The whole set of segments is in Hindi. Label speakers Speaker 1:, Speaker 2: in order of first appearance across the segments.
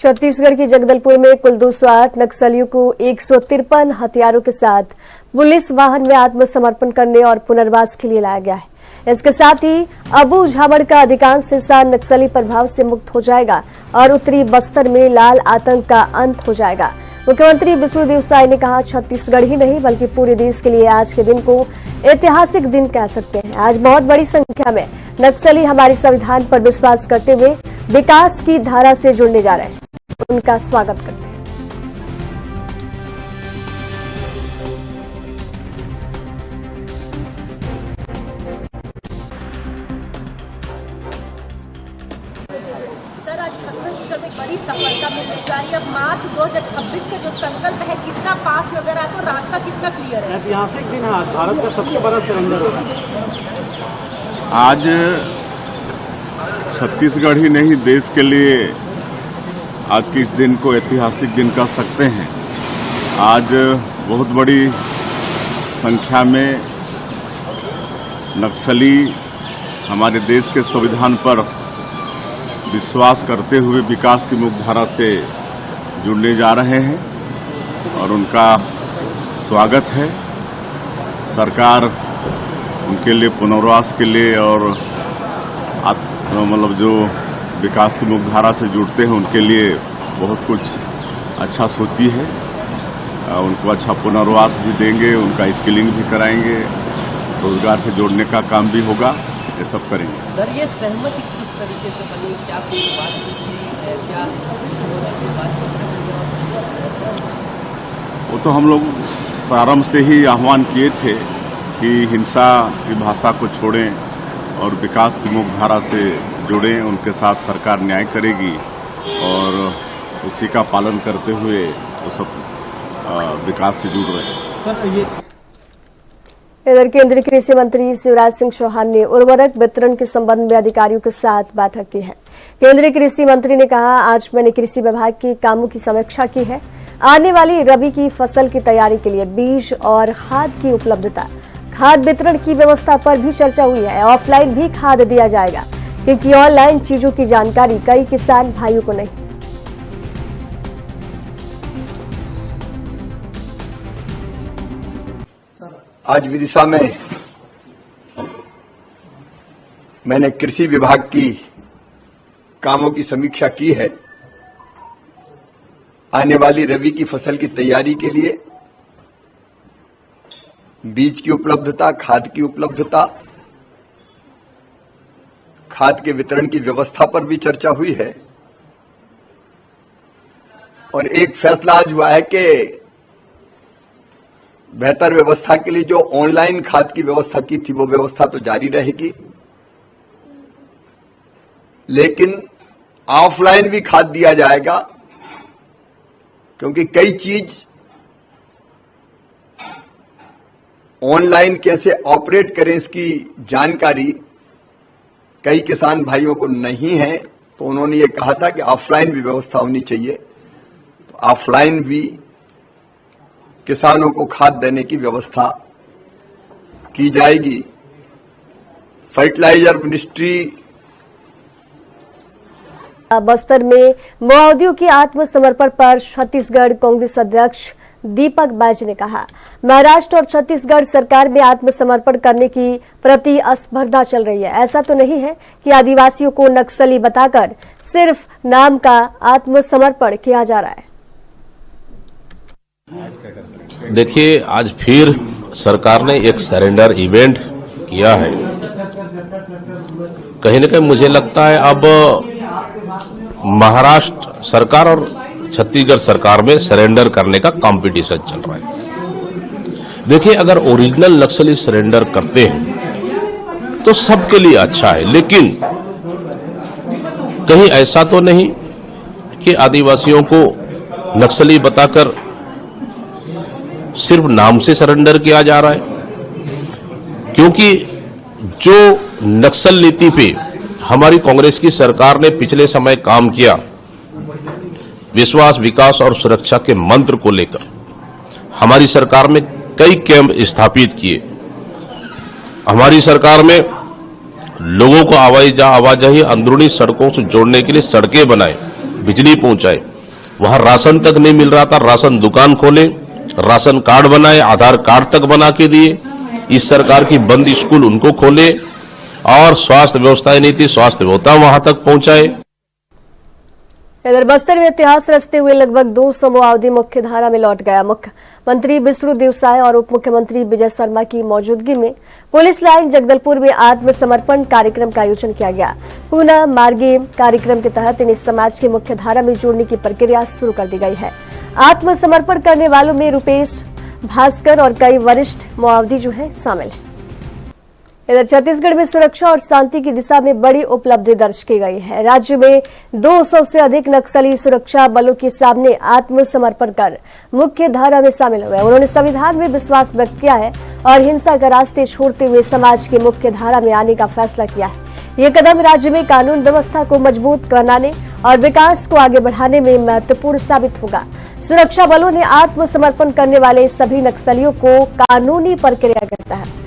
Speaker 1: छत्तीसगढ़ की जगदलपुर में कुल 208 नक्सलियों को 153 हथियारों के साथ पुलिस वाहन में आत्मसमर्पण करने और पुनर्वास के लिए लाया गया है। इसके साथ ही अबू झामड़ का अधिकांश हिस्सा नक्सली प्रभाव से मुक्त हो जाएगा और उत्तरी बस्तर में लाल आतंक का अंत हो जाएगा। मुख्यमंत्री विष्णुदेव साय ने कहा, छत्तीसगढ़ ही नहीं बल्कि पूरे देश के लिए आज के दिन को ऐतिहासिक दिन कह सकते हैं। आज बहुत बड़ी संख्या में नक्सली हमारे संविधान पर विश्वास करते हुए विकास की धारा से जुड़ने जा रहे हैं। उनका स्वागत करते हैं।
Speaker 2: सर, आज छत्तीसगढ़ में बड़ी सफलता मिल रही है। अब मार्च 2026 का जो संकल्प है, कितना पास नजर आता है, रास्ता कितना क्लियर है?
Speaker 3: ऐतिहासिक दिन आज भारत का सबसे बड़ा सरेंडर होगा।
Speaker 4: आज छत्तीसगढ़ ही नहीं देश के लिए आज के इस दिन को ऐतिहासिक दिन कह सकते हैं। आज बहुत बड़ी संख्या में नक्सली हमारे देश के संविधान पर विश्वास करते हुए विकास की मुख्यधारा से जुड़ने जा रहे हैं और उनका स्वागत है। सरकार उनके लिए पुनर्वास के लिए और मतलब जो विकास की मुख्यधारा से जुड़ते हैं उनके लिए बहुत कुछ अच्छा सोची है। उनको अच्छा पुनर्वास भी देंगे, उनका स्किलिंग भी कराएंगे, रोजगार से जोड़ने का काम भी होगा, ये सब करेंगे।
Speaker 2: सर, ये सहमति किस तरीके से बनी? क्या कुछ बात है? क्या
Speaker 4: वो तो हम लोग प्रारंभ से ही आह्वान किए थे कि हिंसा की भाषा को छोड़ें और विकास की मुख्यधारा से जुड़ें। उनके साथ सरकार न्याय करेगी और उसी का पालन करते हुए वो सब विकास से जुड़ रहे हैं।
Speaker 1: इधर केंद्रीय कृषि मंत्री शिवराज सिंह चौहान ने उर्वरक वितरण के संबंध में अधिकारियों के साथ बैठक की है। केंद्रीय कृषि मंत्री ने कहा, आज मैंने कृषि विभाग के कामों की समीक्षा की है। आने वाली रबी की फसल की तैयारी के लिए बीज और खाद की उपलब्धता, खाद वितरण की व्यवस्था पर भी चर्चा हुई है। ऑफलाइन भी खाद दिया जाएगा क्योंकि ऑनलाइन चीजों की जानकारी कई किसान भाइयों को नहीं।
Speaker 5: आज विदिशा में मैंने कृषि विभाग की कामों की समीक्षा की है। आने वाली रबी की फसल की तैयारी के लिए बीज की उपलब्धता, खाद की उपलब्धता, खाद के वितरण की व्यवस्था पर भी चर्चा हुई है और एक फैसला आज हुआ है कि बेहतर व्यवस्था के लिए जो ऑनलाइन खाद की व्यवस्था की थी वो व्यवस्था तो जारी रहेगी, लेकिन ऑफलाइन भी खाद दिया जाएगा क्योंकि कई चीज ऑनलाइन कैसे ऑपरेट करें इसकी जानकारी कई किसान भाइयों को नहीं है। तो उन्होंने ये कहा था कि ऑफलाइन भी व्यवस्था होनी चाहिए। तो ऑफलाइन भी किसानों को खाद देने की व्यवस्था की जाएगी। फर्टिलाइजर मिनिस्ट्री
Speaker 1: बस्तर में माओवादियों के आत्मसमर्पण पर छत्तीसगढ़ कांग्रेस अध्यक्ष दीपक बैज ने कहा, महाराष्ट्र और छत्तीसगढ़ सरकार में आत्मसमर्पण करने की प्रतिस्पर्धा चल रही है। ऐसा तो नहीं है कि आदिवासियों को नक्सली बताकर सिर्फ नाम का आत्मसमर्पण किया जा रहा है।
Speaker 6: देखिए, आज फिर सरकार ने एक सरेंडर इवेंट किया है। कहीं न कहीं मुझे लगता है अब महाराष्ट्र सरकार और छत्तीसगढ़ सरकार में सरेंडर करने का कंपटीशन चल रहा है। देखिए, अगर ओरिजिनल नक्सली सरेंडर करते हैं तो सबके लिए अच्छा है, लेकिन कहीं ऐसा तो नहीं कि आदिवासियों को नक्सली बताकर सिर्फ नाम से सरेंडर किया जा रहा है। क्योंकि जो नक्सल नीति पे हमारी कांग्रेस की सरकार ने पिछले समय काम किया, विश्वास, विकास और सुरक्षा के मंत्र को लेकर हमारी सरकार में कई कैंप स्थापित किए। हमारी सरकार में लोगों को आवाजाही अंदरूनी सड़कों से जोड़ने के लिए सड़कें बनाए, बिजली पहुंचाए। वहां राशन तक नहीं मिल रहा था, राशन दुकान खोले, राशन कार्ड बनाए, आधार कार्ड तक बना के दिए। इस सरकार की बंद स्कूल उनको खोले और स्वास्थ्य व्यवस्थाएं नहीं थी, स्वास्थ्य व्यवस्था वहां तक पहुंचाए।
Speaker 1: इधर बस्तर में इतिहास रचते हुए लगभग 200 माओवादी मुख्य धारा में लौट गया। मुख्यमंत्री विष्णु देवसाय और उप मुख्यमंत्री विजय शर्मा की मौजूदगी में पुलिस लाइन जगदलपुर में आत्मसमर्पण कार्यक्रम का आयोजन किया गया। पुनः मार्गे कार्यक्रम के तहत इन्हें समाज की मुख्य धारा में जोड़ने की प्रक्रिया शुरू कर दी गई है। आत्मसमर्पण करने वालों में रुपेश, भास्कर और कई वरिष्ठ माओवादी जो है शामिल है। इधर छत्तीसगढ़ में सुरक्षा और शांति की दिशा में बड़ी उपलब्धि दर्ज की गई है। राज्य में 200 से अधिक नक्सली सुरक्षा बलों के सामने आत्मसमर्पण कर मुख्य धारा में शामिल हुए। उन्होंने संविधान में विश्वास व्यक्त किया है और हिंसा का रास्ते छोड़ते हुए समाज की मुख्य धारा में आने का फैसला किया है। ये कदम राज्य में कानून व्यवस्था को मजबूत बनाने और विकास को आगे बढ़ाने में महत्वपूर्ण साबित होगा। सुरक्षा बलों ने आत्मसमर्पण करने वाले सभी नक्सलियों को कानूनी प्रक्रिया के तहत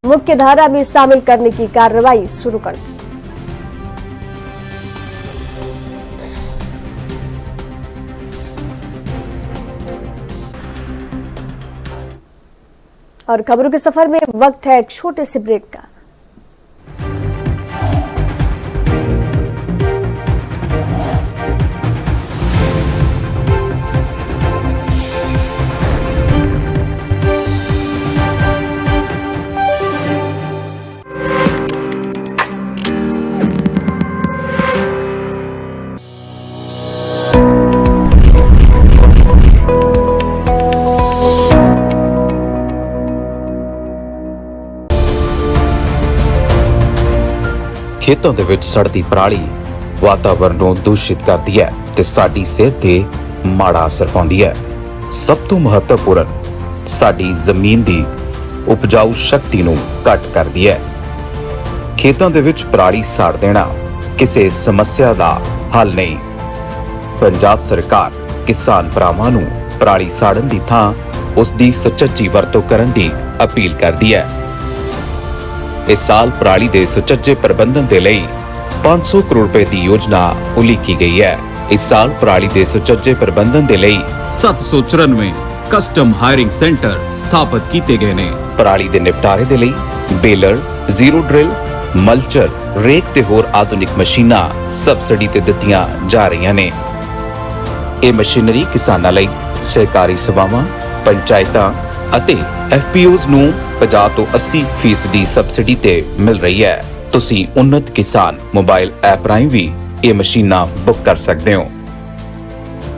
Speaker 1: मुख्य धारा में शामिल करने की कार्रवाई शुरू कर दी। और खबरों के सफर में वक्त है एक छोटे से ब्रेक का।
Speaker 7: ਖੇਤਾਂ ਦੇ ਵਿੱਚ ਸੜਦੀ ਪਰਾਲੀ ਵਾਤਾਵਰਣ ਨੂੰ ਦੂਸ਼ਿਤ ਕਰਦੀ ਹੈ ਤੇ ਸਾਡੀ ਸਿਹਤ ਤੇ ਮਾੜਾ ਅਸਰ ਪਾਉਂਦੀ ਹੈ। ਸਭ ਤੋਂ ਮਹੱਤਵਪੂਰਨ ਸਾਡੀ ਜ਼ਮੀਨ ਦੀ ਉਪਜਾਊ ਸ਼ਕਤੀ ਨੂੰ ਘੱਟ ਕਰਦੀ ਹੈ। ਖੇਤਾਂ ਦੇ ਵਿੱਚ ਪਰਾਲੀ ਸਾੜ ਦੇਣਾ ਕਿਸੇ ਸਮੱਸਿਆ ਦਾ ਹੱਲ ਨਹੀਂ। ਪੰਜਾਬ ਸਰਕਾਰ ਕਿਸਾਨ ਭਰਾਵਾਂ ਨੂੰ ਪਰਾਲੀ ਸਾੜਨ ਦੀ ਥਾਂ ਉਸ ਦੀ ਸੁਚੱਜੀ ਵਰਤੋਂ ਕਰਨ ਦੀ ਅਪੀਲ ਕਰਦੀ ਹੈ। इस साल पराली के सुचज्जे प्रबंधन के लिए 500 करोड़ रुपए की योजना उलीकी गई है। इस साल पराली के सुचज्जे प्रबंधन के लिए
Speaker 8: 794 कस्टम हायरिंग सेंटर स्थापित किए गए ने।
Speaker 7: पराली के निपटारे के लिए baler, zero drill, mulcher, rake ते होर आधुनिक मशीनां सबसिडी ते दित्तियां जा रही ने। ये मशीनरी किसानां लई सहकारी सभावां, पंचायतां ਅਤੇ FPOs ਨੂੰ 50 ਤੋਂ 80% ਸਬਸਿਡੀ ਤੇ ਮਿਲ ਰਹੀ ਹੈ। ਤੁਸੀਂ ਉन्नत ਕਿਸਾਨ ਮੋਬਾਈਲ ਐਪ ਰਾਹੀਂ ਵੀ ਇਹ ਮਸ਼ੀਨਾਂ ਬੁੱਕ ਕਰ ਸਕਦੇ ਹੋ।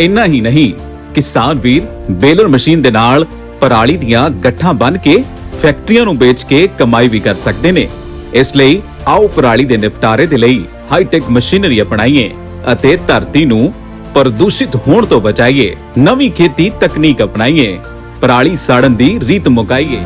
Speaker 8: ਇੰਨਾ ਹੀ ਨਹੀਂ, ਕਿਸਾਨ ਵੀਰ ਬੇਲਰ ਮਸ਼ੀਨ ਦੇ ਨਾਲ ਪਰਾਲੀ ਦੀਆਂ ਗੱਠਾਂ ਬੰਨ ਕੇ ਫੈਕਟਰੀਆਂ ਨੂੰ ਵੇਚ ਕੇ ਕਮਾਈ ਵੀ ਕਰ ਸਕਦੇ ਨੇ। ਇਸ ਲਈ ਆਓ ਪਰਾਲੀ ਦੇ ਨਿਪਟਾਰੇ ਦੇ ਲਈ ਹਾਈਟੈਕ ਮਸ਼ੀਨਰੀ ਅਪਣਾਈਏ ਅਤੇ ਧਰਤੀ ਨੂੰ ਪ੍ਰਦੂਸ਼ਿਤ ਹੋਣ ਤੋਂ ਬਚਾਈਏ। ਨਵੀਂ ਖੇਤੀ ਤਕਨੀਕ ਅਪਣਾਈਏ, ਪਰਾਲੀ ਸਾੜਨ ਦੀ ਰੀਤ ਮੁਕਾਈਏ।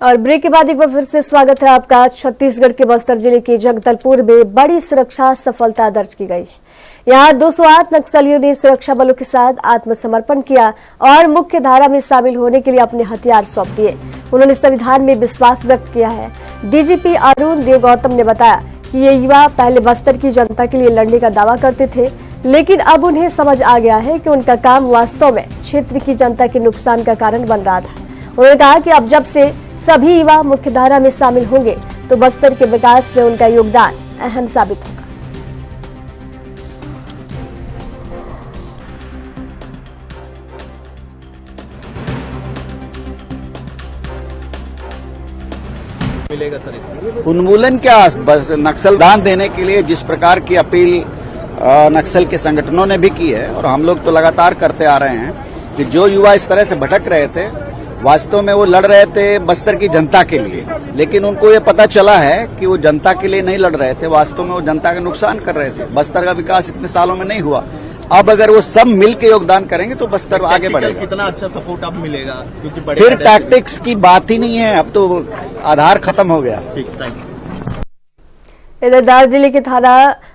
Speaker 1: और ब्रेक के बाद एक बार फिर से स्वागत है आपका। छत्तीसगढ़ के बस्तर जिले के जगदलपुर में बड़ी सुरक्षा सफलता दर्ज की गई है। यहाँ 208 नक्सलियों ने सुरक्षा बलों के साथ आत्मसमर्पण किया और मुख्य धारा में शामिल होने के लिए अपने हथियार सौंप दिए। उन्होंने संविधान में विश्वास व्यक्त किया है। डीजीपी अरुण देव गौतम ने बताया कि ये युवा पहले बस्तर की जनता के लिए लड़ने का दावा करते थे, लेकिन अब उन्हें समझ आ गया है कि उनका काम वास्तव में क्षेत्र की जनता के नुकसान का कारण बन रहा था। उन्होंने कहा कि अब जब से सभी युवा मुख्य धारा में शामिल होंगे तो बस्तर के विकास में उनका योगदान अहम साबित होगा।
Speaker 9: उन्मूलन क्या, बस नक्सल दान देने के लिए जिस प्रकार की अपील नक्सल के संगठनों ने भी की है और हम लोग तो लगातार करते आ रहे हैं कि जो युवा इस तरह से भटक रहे थे, वास्तव में वो लड़ रहे थे बस्तर की जनता के लिए, लेकिन उनको ये पता चला है कि वो जनता के लिए नहीं लड़ रहे थे, वास्तव में वो जनता का नुकसान कर रहे थे। बस्तर का विकास इतने सालों में नहीं हुआ। अब अगर वो सब मिल के योगदान करेंगे तो बस्तर आगे बढ़ेगा।
Speaker 3: कितना अच्छा सपोर्ट अब मिलेगा, क्योंकि
Speaker 9: फिर टैक्टिक्स की बात ही नहीं है, अब तो आधार खत्म हो गया।
Speaker 3: ठीक, थैंक यू।
Speaker 1: इधर दार जिले के थाना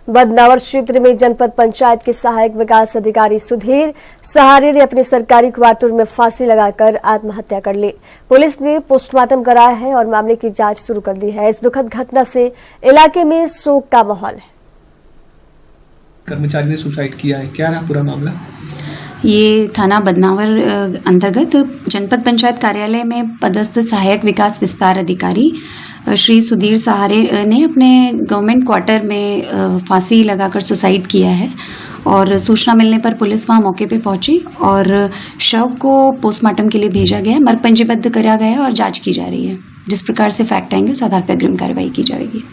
Speaker 1: बदनावर क्षेत्र में जनपद पंचायत के सहायक विकास अधिकारी सुधीर सहारे ने अपने सरकारी क्वार्टर में फांसी लगाकर आत्महत्या कर ली। पुलिस ने पोस्टमार्टम कराया है और मामले की जांच शुरू कर दी है। इस दुखद घटना से इलाके में शोक का माहौल है।
Speaker 3: कर्मचारी ने सुसाइड किया है, क्या रहा पूरा मामला?
Speaker 10: ये थाना बदनावर अंतर्गत जनपद पंचायत कार्यालय में पदस्थ सहायक विकास विस्तार अधिकारी श्री सुधीर सहारे ने अपने गवर्नमेंट क्वार्टर में फांसी लगाकर सुसाइड किया है और सूचना मिलने पर पुलिस वहां मौके पे पहुंची और शव को पोस्टमार्टम के लिए भेजा गया, मर्ग पंजीबद्ध करा गया और जांच की जा रही है। जिस प्रकार से फैक्ट आएंगे उस आधार पर अग्रिम कार्रवाई की जाएगी।